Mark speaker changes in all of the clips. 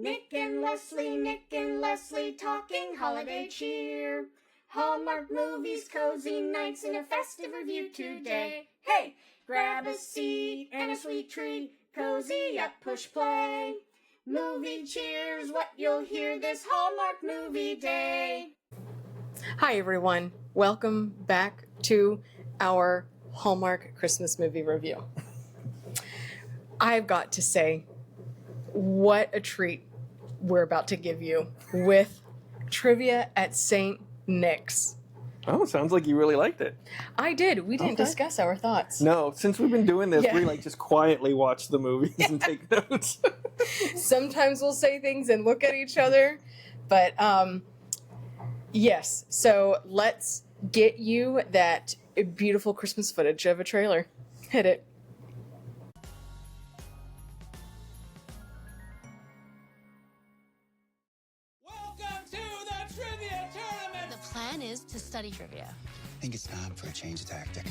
Speaker 1: Nick and Leslie talking holiday cheer. Hallmark movies, cozy nights, and a festive review today. Hey, grab a seat and a sweet treat, cozy up, push play. Movie cheers, what you'll hear this Hallmark movie day.
Speaker 2: Hi everyone, welcome back to our Hallmark Christmas movie review. I've got to say, what a treat we're about to give you with trivia at St. Nick's.
Speaker 3: Oh, sounds like you really liked it.
Speaker 2: I did. We didn't discuss our thoughts.
Speaker 3: No, since we've been doing this, we just quietly watch the movies and take notes.
Speaker 2: Sometimes we'll say things and look at each other, but yes. So let's get you that beautiful Christmas footage of a trailer. Hit it.
Speaker 4: The plan is to study trivia.
Speaker 5: I think it's time for a change of tactic.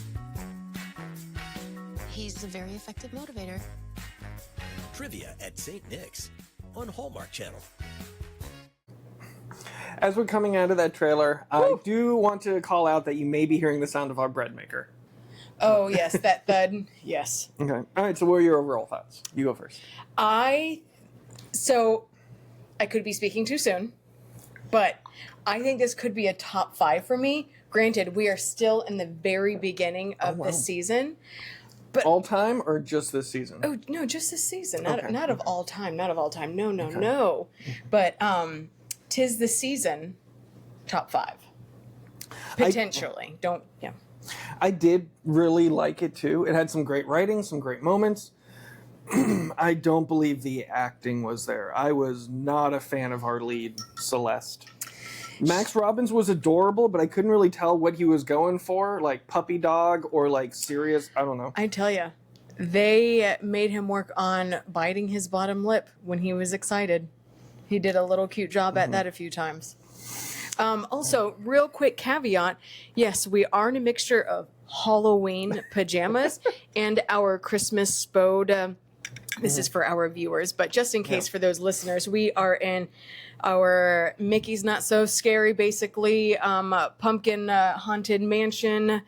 Speaker 4: He's a very effective motivator.
Speaker 6: Trivia at St. Nick's on Hallmark Channel.
Speaker 3: As we're coming out of that trailer, I do want to call out that you may be hearing the sound of our bread maker.
Speaker 2: Oh, yes, that thud. Yes.
Speaker 3: Okay. All right, so what are your overall thoughts? You go first.
Speaker 2: I could be speaking too soon, but I think this could be a top 5 for me. Granted, we are still in the very beginning of the season. But
Speaker 3: all time or just this season?
Speaker 2: Oh, no, just this season. Not of all time. Not of all time. No. But 'tis the season, top 5. Potentially.
Speaker 3: I did really like it too. It had some great writing, some great moments. I don't believe the acting was there. I was not a fan of our lead, Celeste. Max Robbins was adorable, but I couldn't really tell what he was going for, like puppy dog or like serious, I don't know.
Speaker 2: I tell you, they made him work on biting his bottom lip when he was excited. He did a little cute job at that a few times. Also, real quick caveat, yes, we are in a mixture of Halloween pajamas and our Christmas spode. This is for our viewers, but just in case for those listeners, we are in our Mickey's Not So Scary, basically, pumpkin haunted mansion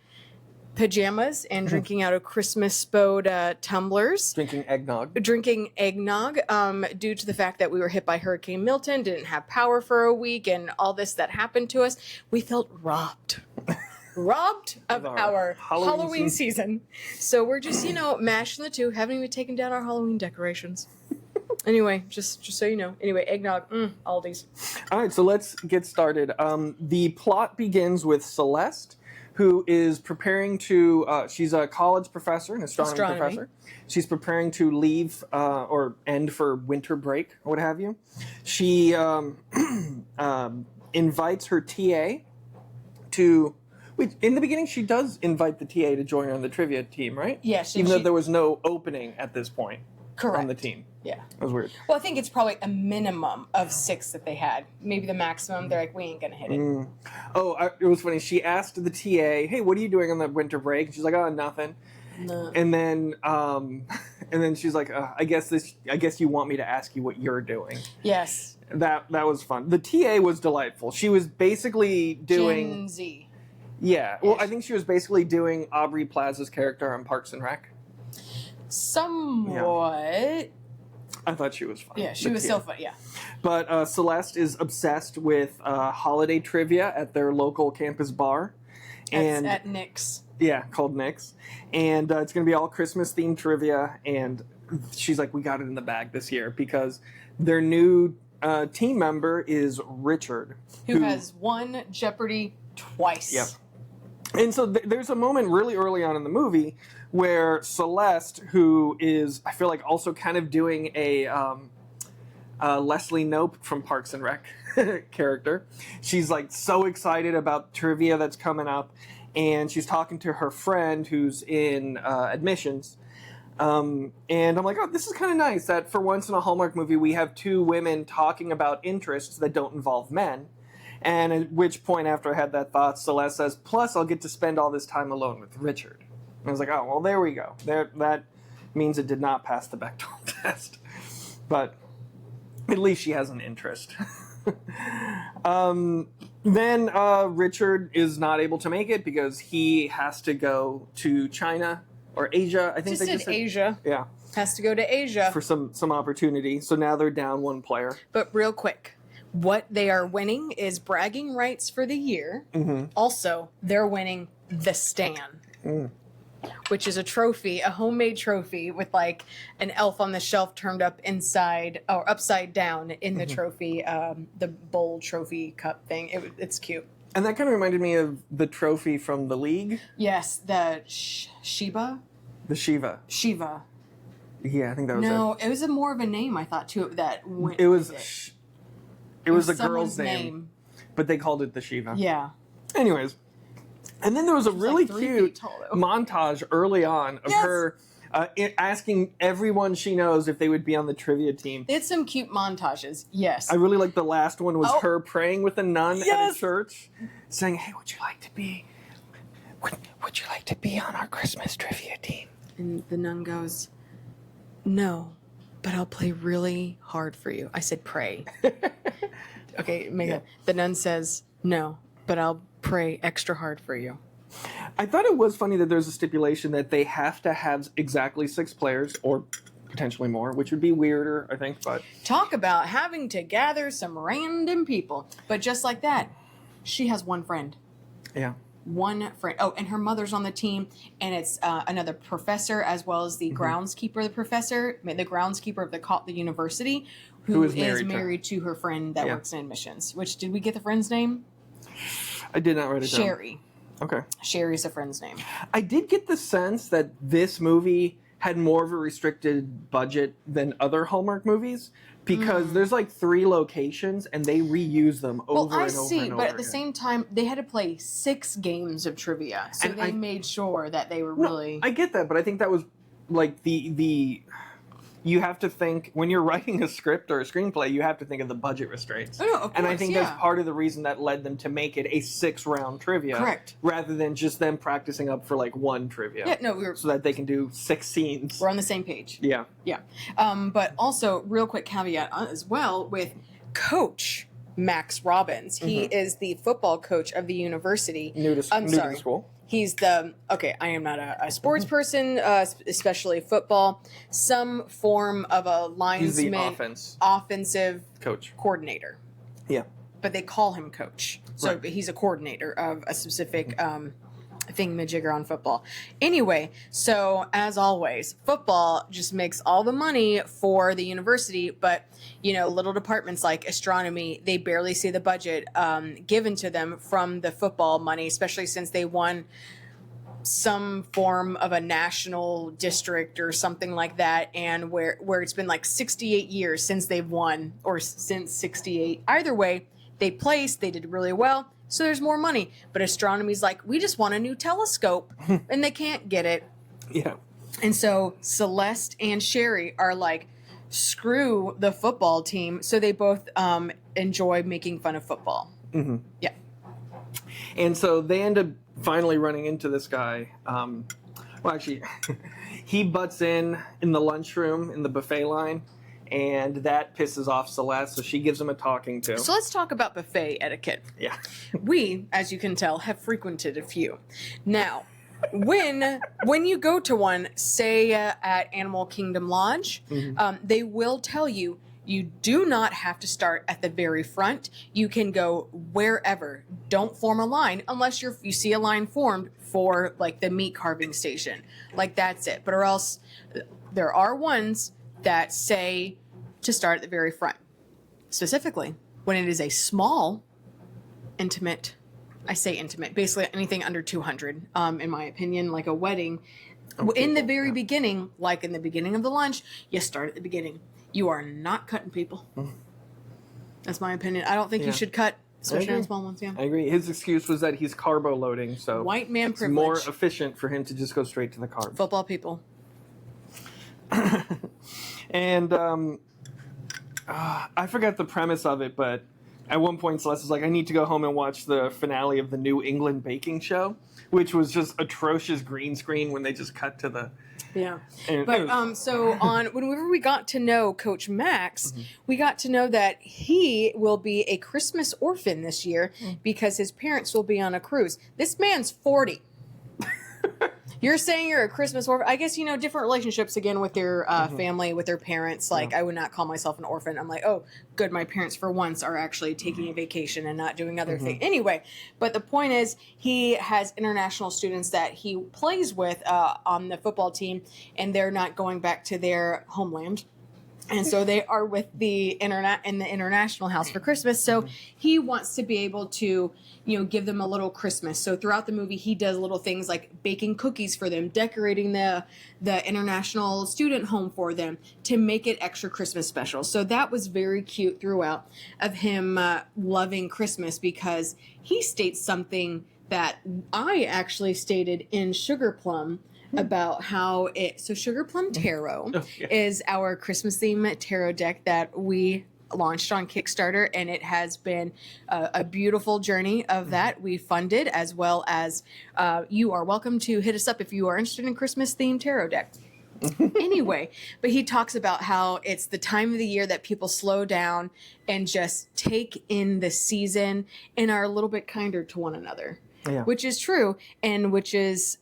Speaker 2: pajamas and drinking out of Christmas spode tumblers.
Speaker 3: Drinking eggnog.
Speaker 2: Due to the fact that we were hit by Hurricane Milton, didn't have power for a week, and all this that happened to us, we felt robbed of our Halloween season. So we're just, mashing the two, haven't even taken down our Halloween decorations. Anyway, just so you know. Anyway, eggnog, Aldi's. All
Speaker 3: right, so let's get started. The plot begins with Celeste, who is preparing to, she's a college professor, an astronomy professor. She's preparing to leave or end for winter break or what have you. She invites her TA to... Wait, in the beginning, she does invite the TA to join her on the trivia team, right?
Speaker 2: Yes.
Speaker 3: Even though there was no opening at this point.
Speaker 2: Correct.
Speaker 3: On the team.
Speaker 2: Yeah.
Speaker 3: That was weird.
Speaker 2: Well, I think it's probably a minimum of 6 that they had. Maybe the maximum. They're like, we ain't going to hit it.
Speaker 3: It was funny. She asked the TA, hey, what are you doing on the winter break? And she's like, oh, nothing. No. And then she's like, I guess you want me to ask you what you're doing.
Speaker 2: Yes.
Speaker 3: That was fun. The TA was delightful. She was basically doing...
Speaker 2: Gen Z.
Speaker 3: Yeah. Well, I think she was basically doing Aubrey Plaza's character on Parks and Rec.
Speaker 2: Somewhat.
Speaker 3: Yeah. I thought she was fun.
Speaker 2: Yeah, she was so fun, yeah.
Speaker 3: But Celeste is obsessed with holiday trivia at their local campus bar.
Speaker 2: At Nick's.
Speaker 3: Yeah, called Nick's. And it's going to be all Christmas-themed trivia. And she's like, we got it in the bag this year because their new team member is Richard.
Speaker 2: Who has won Jeopardy twice.
Speaker 3: Yep. And so there's a moment really early on in the movie where Celeste, who is, I feel like, also kind of doing a Leslie Knope from Parks and Rec character. She's like so excited about trivia that's coming up, and she's talking to her friend who's in admissions. And I'm like, oh, this is kind of nice that for once in a Hallmark movie we have 2 women talking about interests that don't involve men. And at which point, after I had that thought, Celeste says, plus I'll get to spend all this time alone with Richard. And I was like, oh, well, there we go. That means it did not pass the Bechdel test. But At least she has an interest. Then Richard is not able to make it because he has to go to China or Asia. I think
Speaker 2: Just
Speaker 3: they just
Speaker 2: said
Speaker 3: said
Speaker 2: Asia.
Speaker 3: Yeah,
Speaker 2: Has to go to Asia.
Speaker 3: for some opportunity. So now they're down one player.
Speaker 2: But real quick, what they are winning is bragging rights for the year.
Speaker 3: Mm-hmm.
Speaker 2: Also, they're winning the Stan, which is a trophy, a homemade trophy with like an elf on the shelf turned up inside or upside down in the trophy, the bowl trophy cup thing. It's cute.
Speaker 3: And that kind of reminded me of the trophy from the league,
Speaker 2: Yes, the Shiva.
Speaker 3: the Shiva.
Speaker 2: Shiva.
Speaker 3: Yeah, I think that was
Speaker 2: No, it was more of a name I thought too. That went
Speaker 3: it. It was
Speaker 2: with
Speaker 3: it was a
Speaker 2: someone's
Speaker 3: girl's name, but they called it the Shiva.
Speaker 2: Yeah.
Speaker 3: Anyways, and then there was a really
Speaker 2: like 3 feet
Speaker 3: cute
Speaker 2: tall, though.
Speaker 3: montage early on of
Speaker 2: Yes.
Speaker 3: her asking everyone she knows if they would be on the trivia team.
Speaker 2: It's some cute montages. Yes.
Speaker 3: I really like the last one was
Speaker 2: Oh.
Speaker 3: her praying with a nun at
Speaker 2: Yes.
Speaker 3: a church, saying, "Hey, would you like to be on our Christmas trivia team?"
Speaker 2: And the nun goes, "No, but I'll play really hard for you." I said, "Pray." Okay, Megan. The nun says, "No, but I'll pray extra hard for you."
Speaker 3: I thought it was funny that there's a stipulation that they have to have exactly 6 players or potentially more, which would be weirder, I think, but
Speaker 2: Talk about having to gather some random people. But just like that, she has one friend.
Speaker 3: yeah.
Speaker 2: One friend. Oh, and her mother's on the team, and it's another professor as well as the groundskeeper, the groundskeeper of the university, who is married to her friend that
Speaker 3: Yeah.
Speaker 2: works in admissions. Which, did we get the friend's name?
Speaker 3: I did not write it down.
Speaker 2: Sherry.
Speaker 3: Okay.
Speaker 2: Sherry's the friend's name.
Speaker 3: I did get the sense that this movie had more of a restricted budget than other Hallmark movies because there's like 3 locations and they reuse them over
Speaker 2: Well, I
Speaker 3: and over
Speaker 2: see,
Speaker 3: and over
Speaker 2: but at the
Speaker 3: again.
Speaker 2: same time, they had to play 6 games of trivia, so
Speaker 3: And
Speaker 2: they made sure that they were really.
Speaker 3: I get that, but I think that was like the you have to think when you're writing a script or a screenplay, you have to think of the budget restraints.
Speaker 2: Oh, no, of
Speaker 3: And I
Speaker 2: course,
Speaker 3: think
Speaker 2: yeah.
Speaker 3: that's part of the reason that led them to make it a 6-round trivia.
Speaker 2: Correct.
Speaker 3: Rather than just them practicing up for like 1 trivia.
Speaker 2: Yeah, no,
Speaker 3: So that they can do 6 scenes.
Speaker 2: we're on the same page.
Speaker 3: Yeah.
Speaker 2: Yeah. But also, real quick caveat as well with Coach Max Robbins. He is the football coach of the university.
Speaker 3: New to the school.
Speaker 2: He's the, okay, I am not a sports person, especially football. Some form of a
Speaker 3: He's the
Speaker 2: linesman,
Speaker 3: offensive
Speaker 2: offensive
Speaker 3: coach.
Speaker 2: coordinator.
Speaker 3: Yeah.
Speaker 2: But they call him coach. So
Speaker 3: Right.
Speaker 2: he's a coordinator of a specific thingamajigger on football. Anyway, so as always, football just makes all the money for the university, but little departments like astronomy, they barely see the budget given to them from the football money, especially since they won some form of a national district or something like that, and where it's been like 68 years since they've won, or since 68. Either way, they placed, they did really well, so there's more money. But astronomy's like, we just want a new telescope, and they can't get it.
Speaker 3: Yeah.
Speaker 2: And so Celeste and Sherry are like, screw the football team, so they both enjoy making fun of football.
Speaker 3: Mm-hmm.
Speaker 2: Yeah.
Speaker 3: And so they end up finally running into this guy. Well, actually, he butts in the lunchroom in the buffet line, and that pisses off Celeste, so she gives him a talking to.
Speaker 2: So let's talk about buffet etiquette.
Speaker 3: Yeah.
Speaker 2: We, as you can tell, have frequented a few. Now, when you go to one, say at Animal Kingdom Lodge, they will tell you do not have to start at the very front. You can go wherever. Don't form a line unless you see a line formed for like the meat carving station. Like that's it. But or else there are ones that say to start at the very front. Specifically, when it is a small, intimate, I say intimate, basically anything under 200, in my opinion, like a wedding. In the very beginning, like in the beginning of the lunch, you start at the beginning. You are not cutting people. That's my opinion. I don't think you should cut, especially on small ones. Yeah.
Speaker 3: I agree. His excuse was that he's carbo loading, so
Speaker 2: White man
Speaker 3: it's
Speaker 2: privilege.
Speaker 3: more efficient for him to just go straight to the carbs.
Speaker 2: Football people.
Speaker 3: And I forgot the premise of it, but at one point Celeste is like, I need to go home and watch the finale of the New England baking show, which was just atrocious green screen when they just cut to the
Speaker 2: Yeah.
Speaker 3: And it
Speaker 2: But
Speaker 3: was-
Speaker 2: so on whenever we got to know Coach Max, we got to know that he will be a Christmas orphan this year because his parents will be on a cruise. This man's 40. You're saying you're a Christmas orphan. I guess, different relationships again with your family, with their parents. Like, I would not call myself an orphan. I'm like, oh, good. My parents, for once, are actually taking a vacation and not doing other things. Anyway, but the point is, he has international students that he plays with on the football team, and they're not going back to their homeland. And so they are with the international house for Christmas. So he wants to be able to, give them a little Christmas. So throughout the movie, he does little things like baking cookies for them, decorating the international student home for them to make it extra Christmas special. So that was very cute throughout of him loving Christmas, because he states something that I actually stated in Sugar Plum about how Sugar Plum Tarot is our Christmas theme tarot deck that we launched on Kickstarter, and it has been a beautiful journey of that. We funded, as well as you are welcome to hit us up if you are interested in Christmas themed tarot deck. Anyway, but he talks about how it's the time of the year that people slow down and just take in the season and are a little bit kinder to one another, which is true, and which is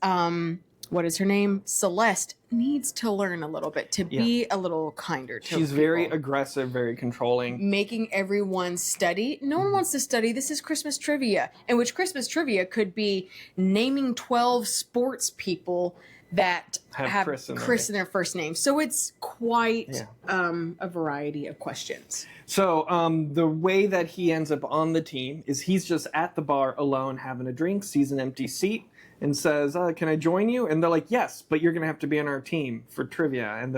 Speaker 2: what is her name? Celeste needs to learn a little bit to be a little kinder to
Speaker 3: She's
Speaker 2: people.
Speaker 3: very aggressive, very controlling.
Speaker 2: Making everyone study. No one wants to study. This is Christmas trivia. And which Christmas trivia could be naming 12 sports people that have Chris in their first name. So it's quite a variety of questions.
Speaker 3: So the way that he ends up on the team is he's just at the bar alone having a drink, sees an empty seat, and says, can I join you? And they're like, yes, but you're going to have to be on our team for trivia. And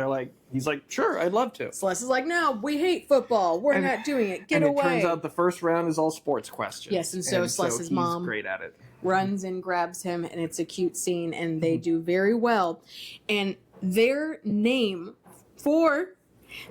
Speaker 3: he's like, sure, I'd love to.
Speaker 2: Celeste is like, no, we hate football. We're not doing it. Get away.
Speaker 3: And it turns out the first round is all sports questions.
Speaker 2: Yes, and so Celeste's mom
Speaker 3: great at it.
Speaker 2: Runs and grabs him, and it's a cute scene, and they do very well. And their name for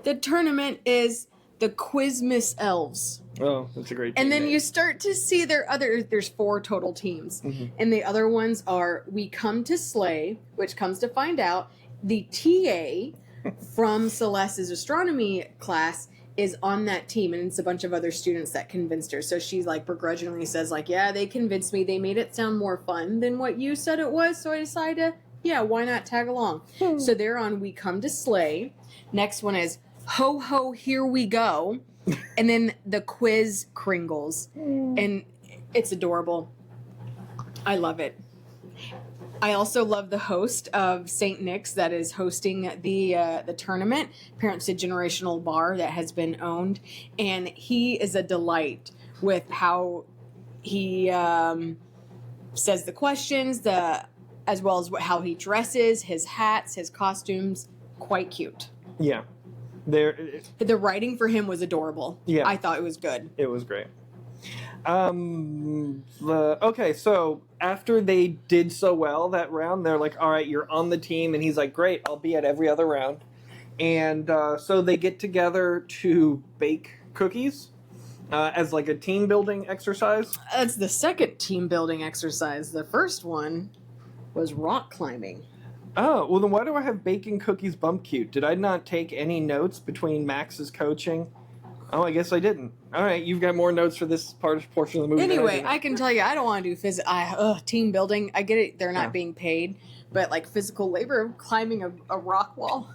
Speaker 2: the tournament is the Quizmas Elves.
Speaker 3: Oh, that's a great
Speaker 2: And then
Speaker 3: name.
Speaker 2: you start to see there's 4 total teams. And the other ones are We Come to Slay, which comes to find out the TA from Celeste's astronomy class is on that team, and it's a bunch of other students that convinced her. So she's like begrudgingly says like, yeah, they convinced me. They made it sound more fun than what you said it was. So I decided why not tag along? So they're on We Come to Slay. Next one is Ho Ho Here We Go. And then the Quiz Kringles. And it's adorable. I love it. I also love the host of St. Nick's that is hosting the tournament. Apparently it's a generational bar that has been owned. And he is a delight with how he says the questions, as well as how he dresses, his hats, his costumes. Quite cute.
Speaker 3: Yeah.
Speaker 2: The writing for him was adorable.
Speaker 3: Yeah.
Speaker 2: I thought it was good.
Speaker 3: It was great. Okay, so after they did so well that round, they're like, all right, you're on the team. And he's like, great, I'll be at every other round. And so they get together to bake cookies as like a team building exercise.
Speaker 2: That's the second team building exercise. The first one was rock climbing.
Speaker 3: Oh, well then why do I have baking cookies bump cute? Did I not take any notes between Max's coaching? Oh, I guess I didn't. All right, you've got more notes for this portion of the movie.
Speaker 2: Anyway, I can tell you, I don't want to do team building. I get it, they're not being paid, but like physical labor of climbing a rock wall.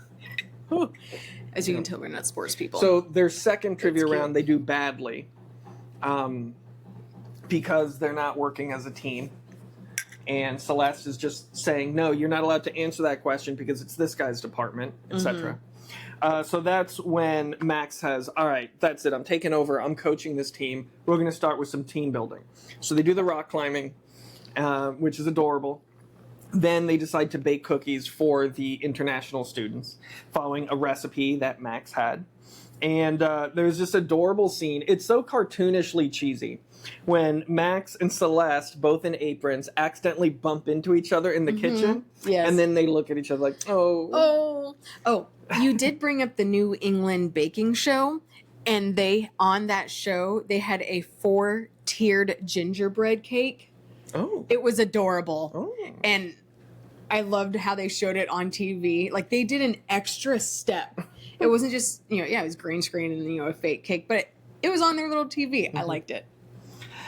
Speaker 2: As you can tell, we're not sports people.
Speaker 3: So their second trivia round, they do badly because they're not working as a team. And Celeste is just saying, no, you're not allowed to answer that question because it's this guy's department, etc. So that's when Max says, all right, that's it. I'm taking over. I'm coaching this team. We're going to start with some team building. So they do the rock climbing, which is adorable. Then they decide to bake cookies for the international students, following a recipe that Max had. And there's this adorable scene. It's so cartoonishly cheesy. When Max and Celeste, both in aprons, accidentally bump into each other in the kitchen.
Speaker 2: Yes.
Speaker 3: And then they look at each other like, oh.
Speaker 2: Oh, you did bring up the New England baking show. And on that show, they had a 4-tiered gingerbread cake.
Speaker 3: Oh.
Speaker 2: It was adorable.
Speaker 3: Oh.
Speaker 2: And I loved how they showed it on TV. Like they did an extra step. It wasn't just, it was green screen and, a fake cake, but it was on their little TV. I liked it.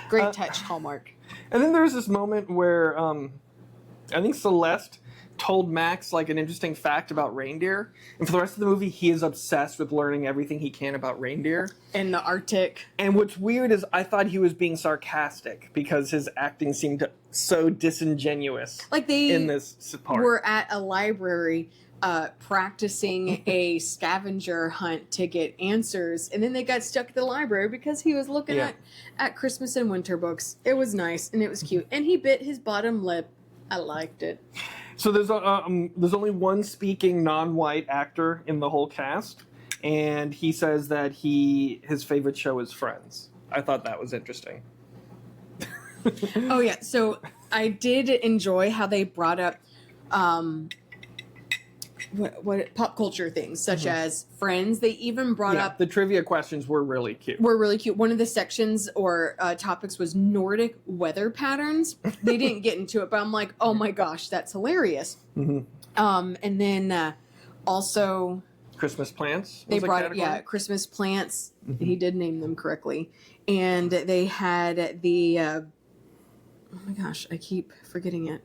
Speaker 2: Great touch, Hallmark.
Speaker 3: And then there's this moment where I think Celeste told Max like an interesting fact about reindeer, and for the rest of the movie he is obsessed with learning everything he can about reindeer
Speaker 2: In the Arctic.
Speaker 3: and what's weird is I thought he was being sarcastic because his acting seemed so disingenuous
Speaker 2: Like they
Speaker 3: in this part.
Speaker 2: were at a library practicing a scavenger hunt to get answers, and then they got stuck at the library because he was looking at Christmas and winter books. It was nice and it was cute, and he bit his bottom lip. I liked it.
Speaker 3: So there's only one speaking non-white actor in the whole cast, and he says that his favorite show is Friends. I thought that was interesting.
Speaker 2: Oh yeah, so I did enjoy how they brought up what pop culture things such as Friends. They even brought up
Speaker 3: the trivia questions were really cute.
Speaker 2: really cute. One of the sections or topics was Nordic weather patterns. They didn't get into it, but I'm like, oh my gosh, that's hilarious. And then also
Speaker 3: Christmas plants.
Speaker 2: they
Speaker 3: was a
Speaker 2: brought
Speaker 3: category.
Speaker 2: Christmas plants. He did name them correctly, and they had the oh my gosh, I keep forgetting it.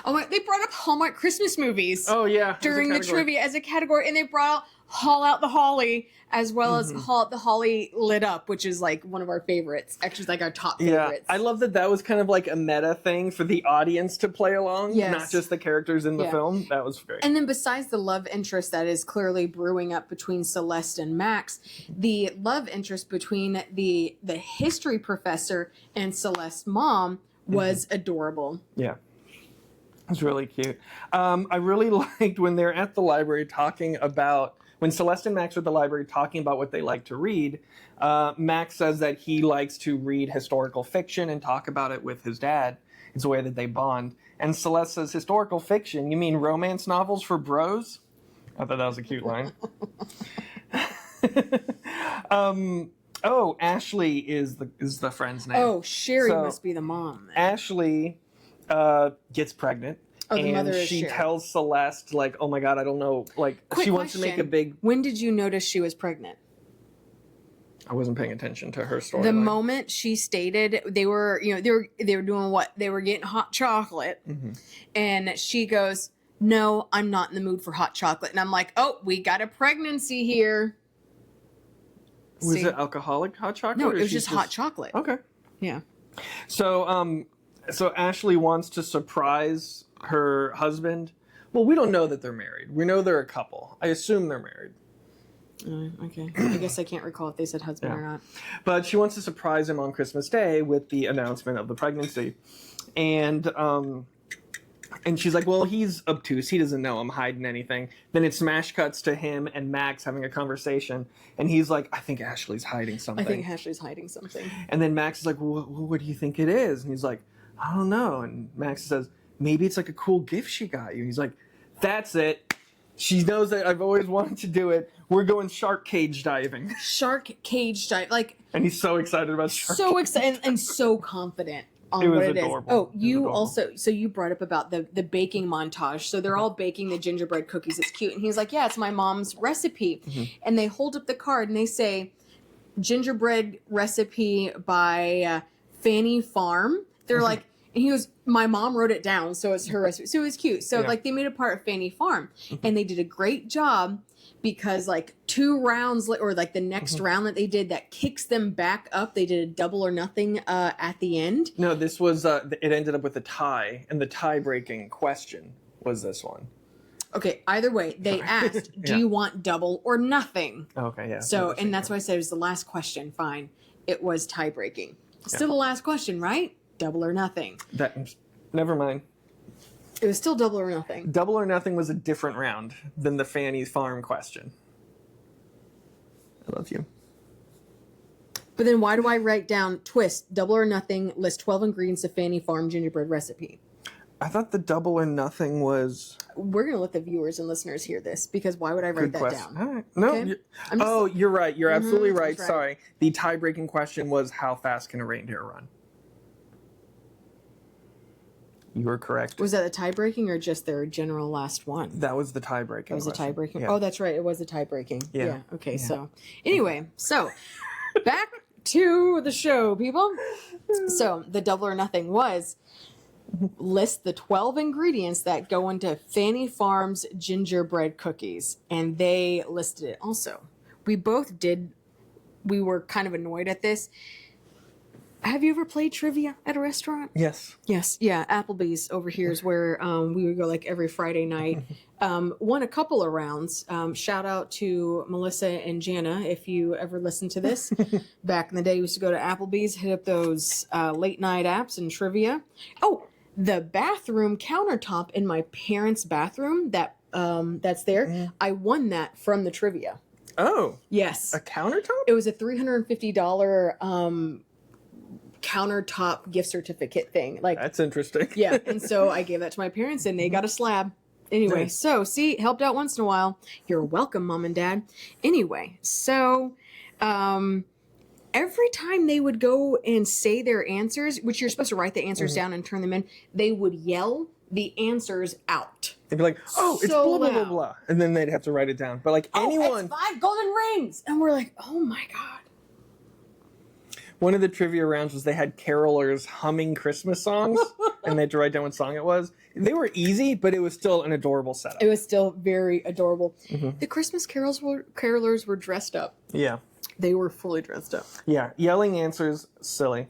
Speaker 2: Oh, they brought up Hallmark Christmas movies.
Speaker 3: Oh yeah,
Speaker 2: During the trivia as a category, and they brought out Haul Out the Holly as well as Haul Out the Holly Lit Up, which is like one of our favorites. Actually, it's like our top favorites.
Speaker 3: I love that was kind of like a meta thing for the audience to play along,
Speaker 2: Yes.
Speaker 3: not just the characters in the film. That was great.
Speaker 2: And then besides the love interest that is clearly brewing up between Celeste and Max, the love interest between the history professor and Celeste's mom was adorable.
Speaker 3: Yeah. It's really cute. I really liked when they're at the library talking about, when Celeste and Max are at the library talking about what they like to read, Max says that he likes to read historical fiction and talk about it with his dad. It's a way that they bond. And Celeste says, historical fiction? You mean romance novels for bros? I thought that was a cute line. Ashley is the friend's name.
Speaker 2: Oh, Sherry
Speaker 3: So,
Speaker 2: must be the mom. Then.
Speaker 3: Ashley gets pregnant.
Speaker 2: Oh, the
Speaker 3: and
Speaker 2: mother is
Speaker 3: she
Speaker 2: Sherry.
Speaker 3: tells Celeste, like, oh my God, I don't know. Like,
Speaker 2: Quick
Speaker 3: she wants to make a
Speaker 2: question.
Speaker 3: big.
Speaker 2: When did you notice she was pregnant?
Speaker 3: I wasn't paying attention to her story.
Speaker 2: The moment she stated they were doing what? They were getting hot chocolate. And she goes, "No, I'm not in the mood for hot chocolate." And I'm like, "Oh, we got a pregnancy here."
Speaker 3: Was
Speaker 2: See?
Speaker 3: it alcoholic hot chocolate?
Speaker 2: No,
Speaker 3: or
Speaker 2: it was
Speaker 3: she's
Speaker 2: just hot chocolate.
Speaker 3: Okay.
Speaker 2: Yeah.
Speaker 3: So, so Ashley wants to surprise her husband. Well, we don't know that they're married. We know they're a couple. I assume they're married.
Speaker 2: Okay. I guess I can't recall if they said husband or not.
Speaker 3: But she wants to surprise him on Christmas Day with the announcement of the pregnancy. And she's like, well, he's obtuse. He doesn't know I'm hiding anything. Then it smash cuts to him and Max having a conversation. And he's like, I think Ashley's hiding something.
Speaker 2: I think Ashley's hiding something.
Speaker 3: And then Max is like, well, what do you think it is? And he's like, I don't know. And Max says, maybe it's like a cool gift she got you. And he's like, that's it. She knows that I've always wanted to do it. We're going shark cage diving.
Speaker 2: Shark cage dive. Like,
Speaker 3: And he's so excited about shark
Speaker 2: so
Speaker 3: cage.
Speaker 2: excited and so confident on
Speaker 3: It was
Speaker 2: what it is.
Speaker 3: adorable.
Speaker 2: Oh,
Speaker 3: It was
Speaker 2: you
Speaker 3: adorable.
Speaker 2: also, so you brought up about the baking montage. So they're all baking the gingerbread cookies. It's cute. And he's like, yeah, it's my mom's recipe. And they hold up the card and they say, gingerbread recipe by Fanny Farm. They're like, and he goes, my mom wrote it down, so it's her recipe. So it was cute. So like they made a part of Fanny Farm, and they did a great job because like 2 rounds or like the next round that they did that kicks them back up. They did a double or nothing at the end.
Speaker 3: No, this was, it ended up with a tie, and the tie-breaking question was this one.
Speaker 2: Okay, either way, they asked, do you want double or nothing?
Speaker 3: Okay, yeah.
Speaker 2: So, and that's why I said it was the last question. Fine. It was tie breaking. Still the last question, right? Double or nothing.
Speaker 3: Never mind.
Speaker 2: It was still double or nothing.
Speaker 3: Double or nothing was a different round than the Fanny's Farm question. I love you.
Speaker 2: But then why do I write down twist, double or nothing, list 12 ingredients of Fanny Farm gingerbread recipe?
Speaker 3: I thought the double or nothing was
Speaker 2: We're going to let the viewers and listeners hear this because why would I write
Speaker 3: good
Speaker 2: that
Speaker 3: question.
Speaker 2: down?
Speaker 3: All right. No.
Speaker 2: Okay.
Speaker 3: You're right. You're absolutely right.
Speaker 2: that's right.
Speaker 3: Sorry. The tie-breaking question was how fast can a reindeer run? You were correct.
Speaker 2: Was that the tie-breaking or just their general last one?
Speaker 3: That was the tie-breaking.
Speaker 2: It was a
Speaker 3: question.
Speaker 2: tie-breaking.
Speaker 3: Yeah.
Speaker 2: Oh, that's right. It was a tie-breaking.
Speaker 3: Yeah.
Speaker 2: Okay. So anyway, back to the show, people. So the Double or Nothing was list the 12 ingredients that go into Fanny Farms gingerbread cookies, and they listed it. Also, we were kind of annoyed at this. Have you ever played trivia at a restaurant?
Speaker 3: Yes.
Speaker 2: Yes. Yeah. Applebee's over here is where we would go like every Friday night. Won a couple of rounds. Shout out to Melissa and Jana if you ever listen to this. Back in the day, we used to go to Applebee's, hit up those late night apps and trivia. Oh, the bathroom countertop in my parents' bathroom that's there. I won that from the trivia.
Speaker 3: Oh.
Speaker 2: Yes.
Speaker 3: A countertop?
Speaker 2: It was a $350 countertop gift certificate thing. Like,
Speaker 3: That's interesting.
Speaker 2: yeah. And so I gave that to my parents and they got a slab. Anyway,
Speaker 3: Nice.
Speaker 2: so see, helped out once in a while. You're welcome, Mom and Dad. Anyway, so every time they would go and say their answers, which you're supposed to write the answers down and turn them in, they would yell the answers out.
Speaker 3: They'd be like, oh, it's
Speaker 2: So
Speaker 3: blah, blah, blah,
Speaker 2: loud.
Speaker 3: blah. And then they'd have to write it down. But like anyone...
Speaker 2: It's 5 golden rings. And we're like, oh my God.
Speaker 3: One of the trivia rounds was they had carolers humming Christmas songs, and they had to write down what song it was. They were easy, but it was still an adorable setup.
Speaker 2: It was still very adorable. The Christmas carolers were dressed up.
Speaker 3: Yeah.
Speaker 2: They were fully dressed up.
Speaker 3: Yeah. Yelling answers, silly.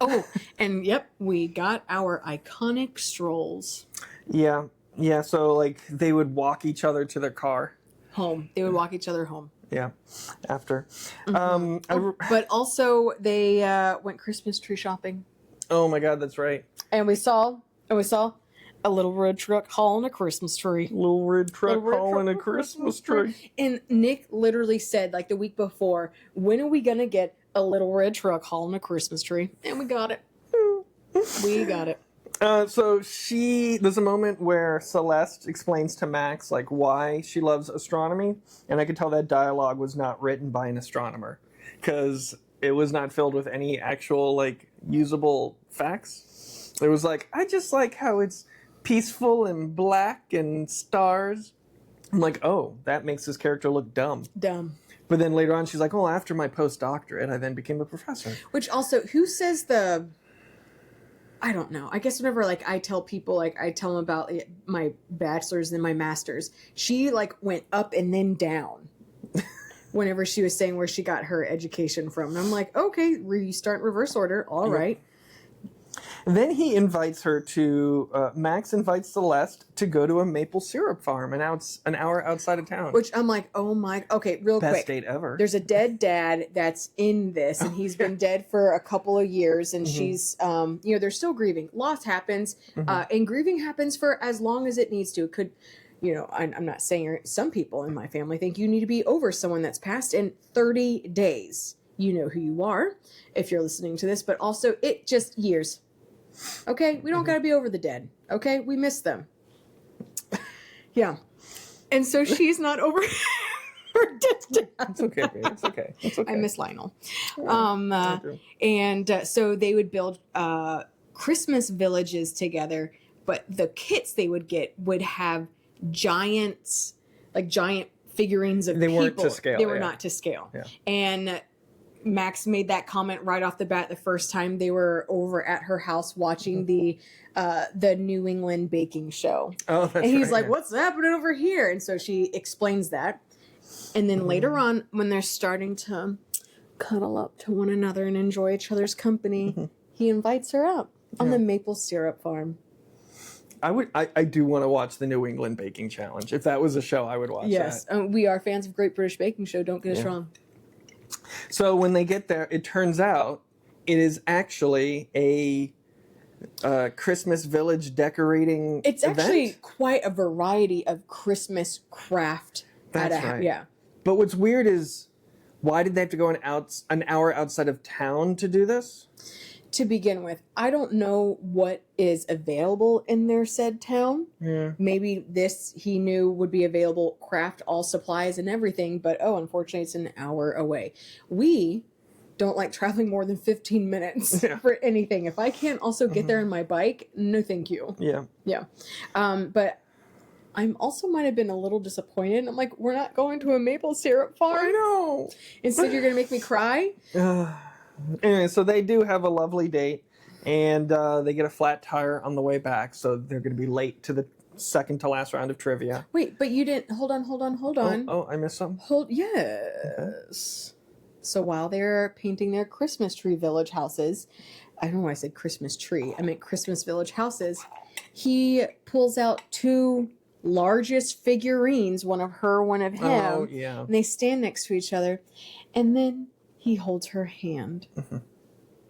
Speaker 2: Oh, and yep, we got our iconic strolls
Speaker 3: Yeah. Yeah, so like they would walk each other to their car.
Speaker 2: home. They would walk each other home.
Speaker 3: Yeah. After.
Speaker 2: But also they went Christmas tree shopping.
Speaker 3: Oh my God, that's right.
Speaker 2: And we saw a little red truck hauling a Christmas tree.
Speaker 3: Little red truck
Speaker 2: Little red
Speaker 3: hauling a
Speaker 2: truck,
Speaker 3: Christmas tree.
Speaker 2: And Nick literally said, like the week before, when are we going to get a little red truck hauling a Christmas tree? And we got it. We got it.
Speaker 3: So there's a moment where Celeste explains to Max like why she loves astronomy, and I could tell that dialogue was not written by an astronomer because it was not filled with any actual like usable facts. It was like, I just like how it's peaceful and black and stars. I'm like, oh, that makes this character look dumb.
Speaker 2: Dumb.
Speaker 3: But then later on, she's like, well, after my postdoctorate, I then became a professor.
Speaker 2: Which also, who says I don't know. I guess whenever like I tell people, like I tell them about my bachelor's and my master's, she like went up and then down whenever she was saying where she got her education from. And I'm like, okay, restart reverse order. All right.
Speaker 3: Then he invites her to, Max invites Celeste to go to a maple syrup farm an hour outside of town.
Speaker 2: Which I'm like, oh my, okay, real quick.
Speaker 3: Best date ever.
Speaker 2: There's a dead dad that's in this, and he's been dead for a couple of years, and she's, they're still grieving. Loss happens, and grieving happens for as long as it needs to. It could, I'm not saying some people in my family think you need to be over someone that's passed in 30 days. You know who you are if you're listening to this, but also it just years. Okay, we don't got to be over the dead. Okay, we miss them. Yeah, and so she's not over her dead dad.
Speaker 3: It's okay, babe. It's okay. It's okay.
Speaker 2: I miss Lionel.
Speaker 3: do.
Speaker 2: So they would build Christmas villages together, but the kits they would get would have giant figurines of
Speaker 3: They
Speaker 2: people.
Speaker 3: weren't to scale,
Speaker 2: They were
Speaker 3: yeah.
Speaker 2: not to scale.
Speaker 3: Yeah.
Speaker 2: And Max made that comment right off the bat the first time they were over at her house watching the New England baking show.
Speaker 3: Oh, that's
Speaker 2: And he's
Speaker 3: right,
Speaker 2: like,
Speaker 3: yeah.
Speaker 2: what's happening over here? And so she explains that. And then later on, when they're starting to cuddle up to one another and enjoy each other's company, he invites her out on the maple syrup farm.
Speaker 3: I do want to watch the New England Baking Challenge. If that was a show, I would watch
Speaker 2: Yes,
Speaker 3: that.
Speaker 2: we are fans of Great British Baking Show. Don't get us wrong.
Speaker 3: So when they get there, it turns out it is actually a Christmas village decorating
Speaker 2: It's
Speaker 3: event.
Speaker 2: actually quite a variety of Christmas craft.
Speaker 3: That's right.
Speaker 2: Yeah.
Speaker 3: But what's weird is, why did they have to go an hour outside of town to do this?
Speaker 2: To begin with, I don't know what is available in their said town.
Speaker 3: Yeah.
Speaker 2: Maybe this he knew would be available, craft, all supplies and everything, but unfortunately it's an hour away. We don't like traveling more than 15 minutes
Speaker 3: Yeah.
Speaker 2: for anything. If I can't also get there on my bike, no thank you.
Speaker 3: Yeah.
Speaker 2: Yeah. But I'm also might have been a little disappointed. I'm like, we're not going to a maple syrup farm.
Speaker 3: I know.
Speaker 2: Instead, you're going to make me cry.
Speaker 3: Anyway, so they do have a lovely date, and they get a flat tire on the way back, so they're going to be late to the second to last round of trivia.
Speaker 2: Wait, but you didn't. Hold on.
Speaker 3: Oh, I missed some.
Speaker 2: Yes. So while they're painting their Christmas tree village houses, I don't know why I said Christmas tree. I meant Christmas village houses. He pulls out two largest figurines, one of her, one of him.
Speaker 3: Oh, yeah.
Speaker 2: And they stand next to each other. And then he holds her hand.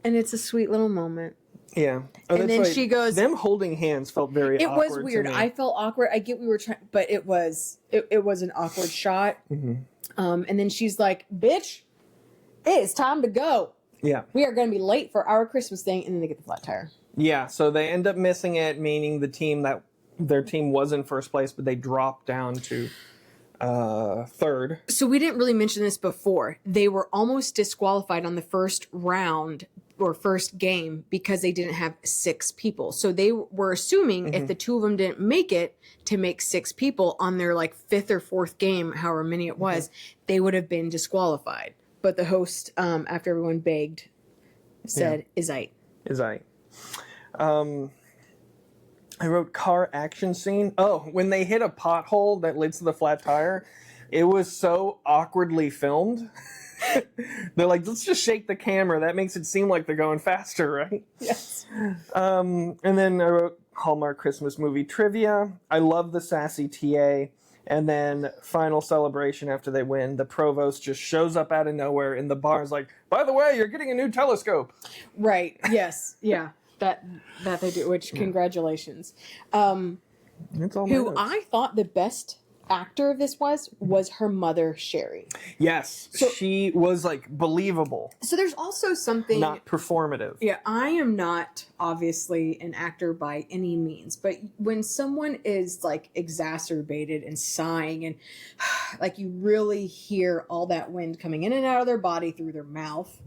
Speaker 2: And it's a sweet little moment.
Speaker 3: Yeah. Oh,
Speaker 2: And
Speaker 3: that's
Speaker 2: then
Speaker 3: right.
Speaker 2: she goes-
Speaker 3: Them holding hands felt very
Speaker 2: It
Speaker 3: awkward
Speaker 2: was
Speaker 3: to
Speaker 2: weird.
Speaker 3: me.
Speaker 2: I felt awkward. I get we were trying, but it was an awkward shot. And then she's like, "Bitch, it's time to go.
Speaker 3: Yeah.
Speaker 2: We are going to be late for our Christmas thing." And then they get the flat tire.
Speaker 3: Yeah, so they end up missing it, meaning their team was in first place, but they dropped down to third.
Speaker 2: So we didn't really mention this before. They were almost disqualified on the first round or first game because they didn't have 6 people. So they were assuming if the 2 of them didn't make it to make 6 people on their like 5th or 4th game, however many it was, they would have been disqualified. But the host, after everyone begged, said, "Is I."
Speaker 3: I wrote car action scene. Oh, when they hit a pothole that leads to the flat tire, it was so awkwardly filmed. They're like, let's just shake the camera. That makes it seem like they're going faster, right?
Speaker 2: Yes.
Speaker 3: And then I wrote Hallmark Christmas movie trivia. I love the sassy TA. And then final celebration after they win, the provost just shows up out of nowhere in the bar. Is like, by the way, you're getting a new telescope.
Speaker 2: Right. Yes. Yeah. That they do. Which congratulations.
Speaker 3: That's all.
Speaker 2: Who I thought the best actor of this was her mother, Sherry.
Speaker 3: Yes, she was like believable,
Speaker 2: So there's also something.
Speaker 3: not performative.
Speaker 2: Yeah, I am not obviously an actor by any means, but when someone is like exacerbated and sighing and like you really hear all that wind coming in and out of their body through their mouth,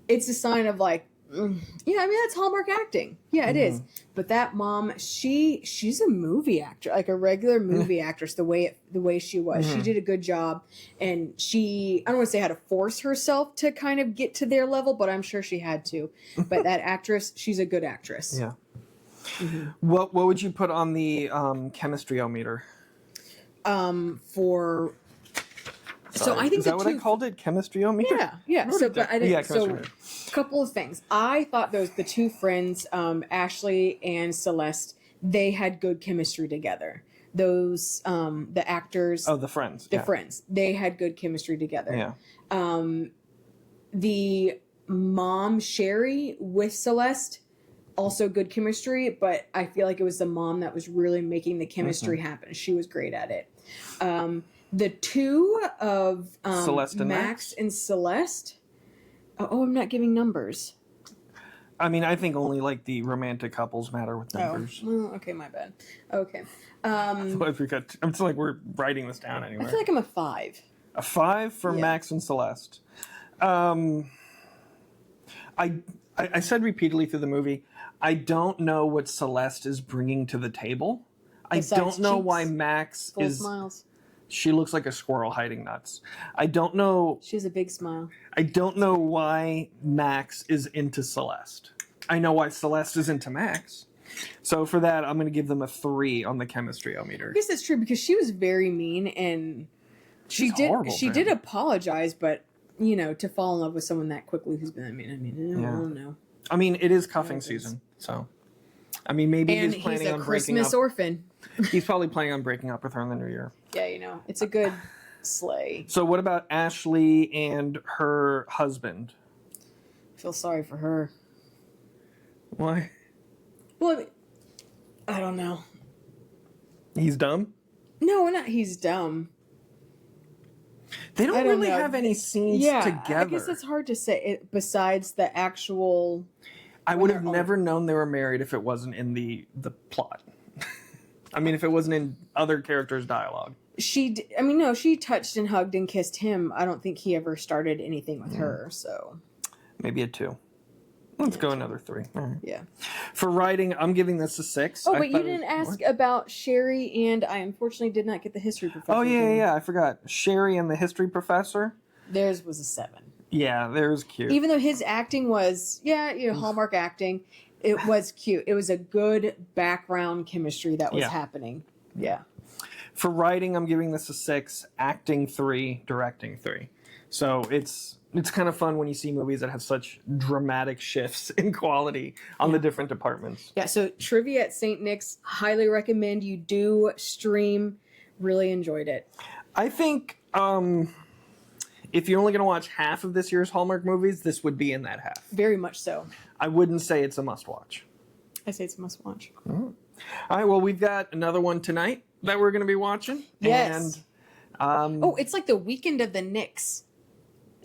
Speaker 2: it's a sign of like, yeah, I mean that's Hallmark acting. Yeah, it is. But that mom, she's a movie actor, like a regular movie actress. The way she was, she did a good job, and I don't want to say how to force herself to kind of get to their level, but I'm sure she had to. But that actress, she's a good actress.
Speaker 3: Yeah. What would you put on the chemistry-o-meter?
Speaker 2: So I think
Speaker 3: is that what I called it? Chemistry-o-meter?
Speaker 2: Yeah. So, but I didn't.
Speaker 3: Yeah,
Speaker 2: So,
Speaker 3: chemistry-o-meter.
Speaker 2: couple of things. I thought the 2 friends, Ashley and Celeste, they had good chemistry together. Those the actors.
Speaker 3: Oh, the friends.
Speaker 2: The friends. They had good chemistry together.
Speaker 3: Yeah.
Speaker 2: The mom, Sherry, with Celeste, also good chemistry, but I feel like it was the mom that was really making the chemistry happen. She was great at it. The 2 of
Speaker 3: Celeste and
Speaker 2: Max and Celeste. Oh, I'm not giving numbers.
Speaker 3: I mean, I think only like the romantic couples matter with numbers.
Speaker 2: Oh, okay, my bad. Okay.
Speaker 3: I'm like we're writing this down anyway.
Speaker 2: I feel like I'm a 5.
Speaker 3: A 5 for Max and Celeste. I said repeatedly through the movie, I don't know what Celeste is bringing to the table.
Speaker 2: Besides
Speaker 3: I don't know
Speaker 2: cheeks,
Speaker 3: why Max
Speaker 2: full
Speaker 3: is.
Speaker 2: smiles.
Speaker 3: She looks like a squirrel hiding nuts. I don't know.
Speaker 2: She has a big smile.
Speaker 3: I don't know why Max is into Celeste. I know why Celeste is into Max. So for that, I'm going to give them a 3 on the chemistry-o-meter.
Speaker 2: I guess that's true because she was very mean and she did apologize, but to fall in love with someone that quickly who's been I don't know.
Speaker 3: I mean, it is cuffing season, so I mean maybe
Speaker 2: And
Speaker 3: he's planning
Speaker 2: he's a
Speaker 3: on breaking
Speaker 2: Christmas
Speaker 3: up.
Speaker 2: orphan.
Speaker 3: He's probably planning on breaking up with her in the new year.
Speaker 2: Yeah, it's a good sleigh.
Speaker 3: So what about Ashley and her husband?
Speaker 2: I feel sorry for her.
Speaker 3: Why?
Speaker 2: Well, I don't know.
Speaker 3: He's dumb?
Speaker 2: No, not he's dumb.
Speaker 3: They don't
Speaker 2: I don't
Speaker 3: really
Speaker 2: know.
Speaker 3: have any scenes together.
Speaker 2: I guess it's hard to say besides the actual.
Speaker 3: I would have never known they were married if it wasn't in the plot. I mean, if it wasn't in other characters' dialogue.
Speaker 2: No, she touched and hugged and kissed him. I don't think he ever started anything with her, so.
Speaker 3: Maybe a 2. Let's go another 3. All right.
Speaker 2: Yeah.
Speaker 3: For writing, I'm giving this a 6.
Speaker 2: Oh, but you didn't ask about Sherry, and I unfortunately did not get the history professor.
Speaker 3: Oh, yeah, I forgot. Sherry and the history professor.
Speaker 2: Theirs was a 7.
Speaker 3: Yeah, theirs cute.
Speaker 2: Even though his acting was, Hallmark acting, it was cute. It was a good background chemistry that was happening. Yeah.
Speaker 3: For writing, I'm giving this a 6. Acting 3, directing 3. So it's kind of fun when you see movies that have such dramatic shifts in quality on the different departments.
Speaker 2: Yeah, so Trivia at St. Nick's, highly recommend you do stream. Really enjoyed it.
Speaker 3: I think if you're only going to watch half of this year's Hallmark movies, this would be in that half.
Speaker 2: Very much so.
Speaker 3: I wouldn't say it's a must-watch.
Speaker 2: I say it's a must-watch.
Speaker 3: All right, well, we've got another one tonight that we're going to be watching.
Speaker 2: Yes.
Speaker 3: And,
Speaker 2: it's like the weekend of the Nicks.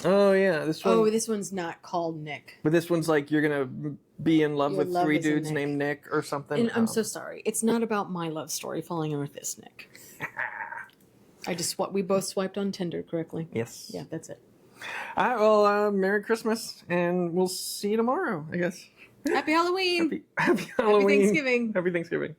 Speaker 3: Oh, yeah. This one.
Speaker 2: Oh, this one's not called Nick.
Speaker 3: But this one's like you're going to be in love with 3 dudes named Nick or something.
Speaker 2: And I'm so sorry. It's not about my love story falling in with this Nick. We both swiped on Tinder correctly.
Speaker 3: Yes.
Speaker 2: Yeah, that's it.
Speaker 3: All right, well, Merry Christmas, and we'll see you tomorrow, I guess.
Speaker 2: Happy Halloween.
Speaker 3: Happy Halloween.
Speaker 2: Happy Thanksgiving.
Speaker 3: Happy Thanksgiving.